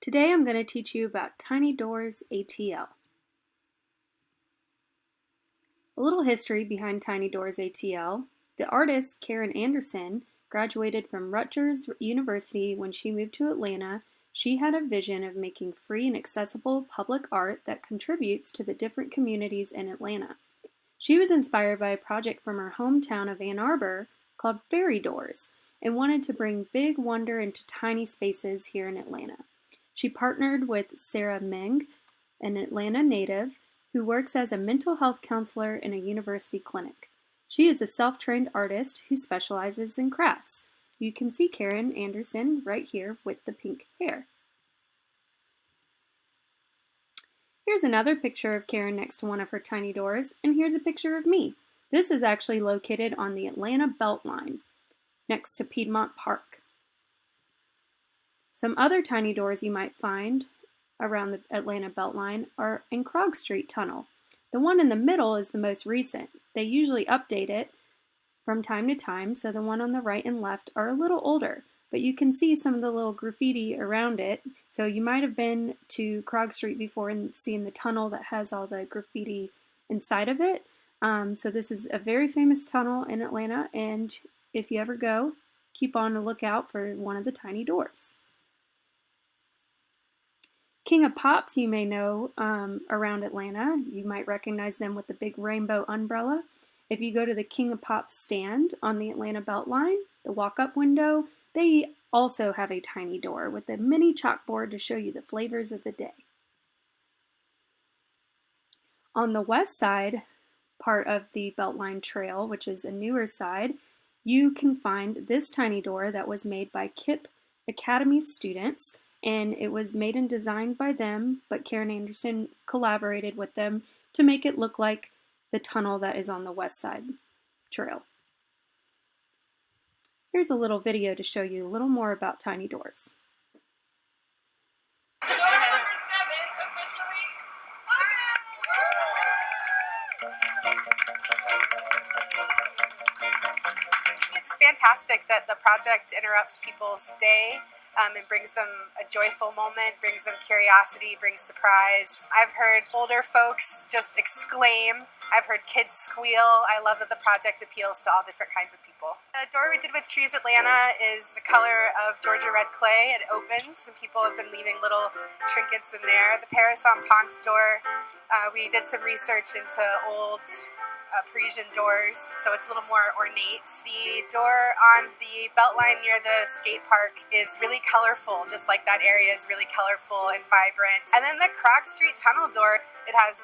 Today I'm going to teach you about TinyDoorsATL. A little history behind TinyDoorsATL. The artist Karen Anderson graduated from Rutgers University when she moved to Atlanta. She had a vision of making free and accessible public art that contributes to the different communities in Atlanta. She was inspired by a project from her hometown of Ann Arbor called Fairy Doors and wanted to bring big wonder into tiny spaces here in Atlanta. She partnered with Sarah Meng, an Atlanta native who works as a mental health counselor in a university clinic. She is a self-trained artist who specializes in crafts. You can see Karen Anderson right here with the pink hair. Here's another picture of Karen next to one of her tiny doors, and here's a picture of me. This is actually located on the Atlanta Beltline, next to Piedmont Park. Some other tiny doors you might find around the Atlanta Beltline are in Krog Street Tunnel. The one in the middle is the most recent. They usually update it from time to time, so the one on the right and left are a little older, but you can see some of the little graffiti around it. So you might have been to Krog Street before and seen the tunnel that has all the graffiti inside of it. So this is a very famous tunnel in Atlanta, and if you ever go, keep on the lookout for one of the tiny doors. King of Pops you may know around Atlanta. You might recognize them with the big rainbow umbrella. If you go to the King of Pops stand on the Atlanta Beltline, the walk-up window, they also have a tiny door with a mini chalkboard to show you the flavors of the day. On the west side part of the Beltline Trail, which is a newer side, you can find this tiny door that was made by KIPP Academy students. And it was made and designed by them, but Karen Anderson collaborated with them to make it look like the tunnel that is on the west side trail. Here's a little video to show you a little more about tiny doors. It's fantastic that the project interrupts people's day. It brings them a joyful moment, brings them curiosity, brings surprise. I've heard older folks just exclaim. I've heard kids squeal. I love that the project appeals to all different kinds of people. The door we did with Trees Atlanta is the color of Georgia red clay. It opens, and people have been leaving little trinkets in there. The Paris en Ponce door, we did some research into old Parisian doors, so it's a little more ornate. The door on the Beltline near the skate park is really colorful, just like that area is really colorful and vibrant. And then the Krog Street Tunnel door, it has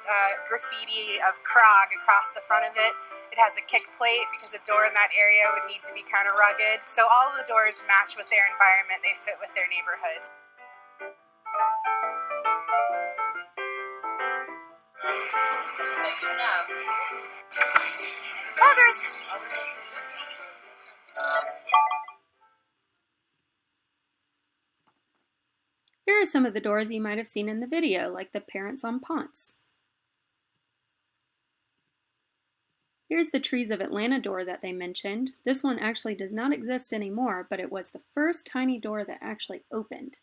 graffiti of Krog across the front of it. It has a kick plate because a door in that area would need to be kind of rugged. So all of the doors match with their environment, they fit with their neighborhood. So you know. Buggers! Here are some of the doors you might have seen in the video, like the Paris en Ponce. Here's the Trees of Atlanta door that they mentioned. This one actually does not exist anymore, but it was the first tiny door that actually opened.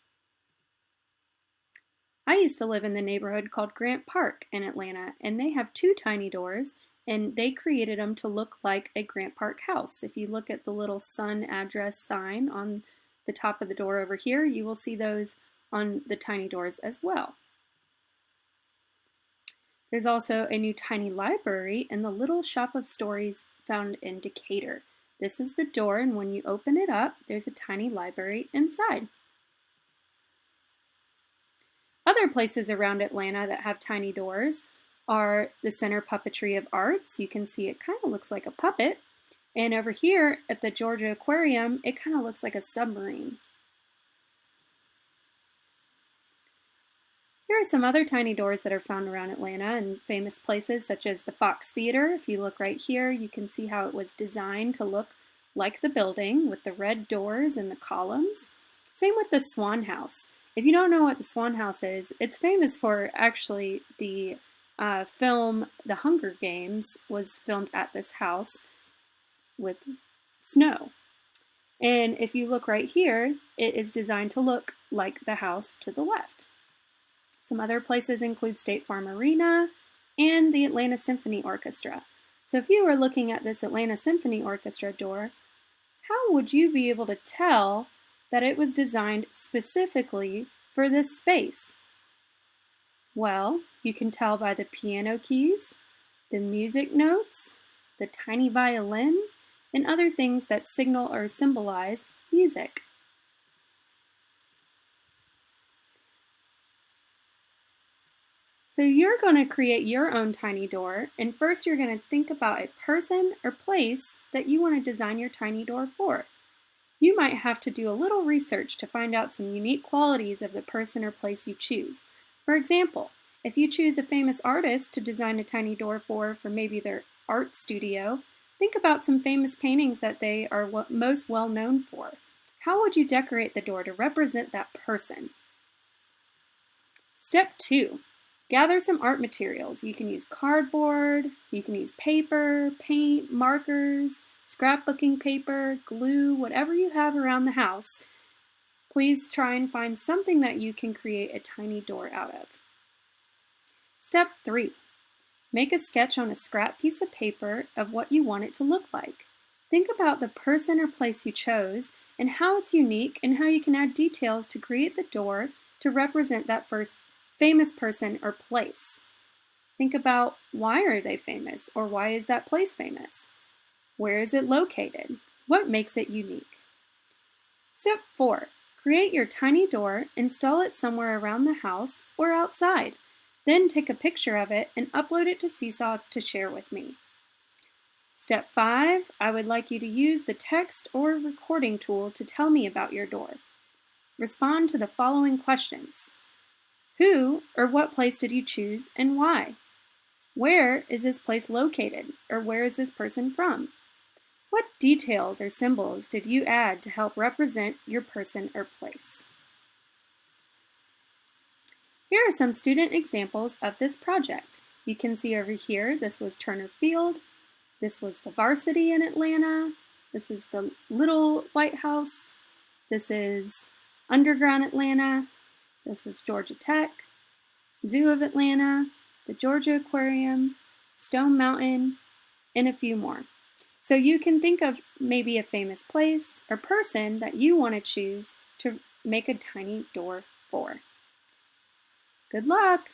I used to live in the neighborhood called Grant Park in Atlanta, and they have two tiny doors, and they created them to look like a Grant Park house. If you look at the little sun address sign on the top of the door over here, you will see those on the tiny doors as well. There's also a new tiny library in the Little Shop of Stories found in Decatur. This is the door, and when you open it up, there's a tiny library inside. Other places around Atlanta that have tiny doors are the Center Puppetry of Arts. You can see it kind of looks like a puppet. And over here at the Georgia Aquarium, it kind of looks like a submarine. Here are some other tiny doors that are found around Atlanta in famous places such as the Fox Theater. If you look right here, you can see how it was designed to look like the building with the red doors and the columns. Same with the Swan House. If you don't know what the Swan House is, it's famous for actually the film The Hunger Games was filmed at this house with snow. And if you look right here, it is designed to look like the house to the left. Some other places include State Farm Arena and the Atlanta Symphony Orchestra. So if you were looking at this Atlanta Symphony Orchestra door, how would you be able to tell that it was designed specifically for this space? Well, you can tell by the piano keys, the music notes, the tiny violin, and other things that signal or symbolize music. So you're going to create your own tiny door, and first you're going to think about a person or place that you want to design your tiny door for. You might have to do a little research to find out some unique qualities of the person or place you choose. For example, if you choose a famous artist to design a tiny door for maybe their art studio, think about some famous paintings that they are most well known for. How would you decorate the door to represent that person? Step 2. Gather some art materials. You can use cardboard, you can use paper, paint, markers, scrapbooking paper, glue, whatever you have around the house. Please try and find something that you can create a tiny door out of. Step 3. Make a sketch on a scrap piece of paper of what you want it to look like. Think about the person or place you chose and how it's unique and how you can add details to create the door to represent that first famous person or place. Think about why are they famous, or why is that place famous? Where is it located? What makes it unique? Step 4. Create your tiny door, install it somewhere around the house or outside. Then take a picture of it and upload it to Seesaw to share with me. Step 5. I would like you to use the text or recording tool to tell me about your door. Respond to the following questions. Who or what place did you choose and why? Where is this place located, or where is this person from? What details or symbols did you add to help represent your person or place? Here are some student examples of this project. You can see over here, this was Turner Field, this was the Varsity in Atlanta, this is the Little White House, this is Underground Atlanta, this is Georgia Tech, Zoo of Atlanta, the Georgia Aquarium, Stone Mountain, and a few more. So you can think of maybe a famous place or person that you want to choose to make a tiny door for. Good luck!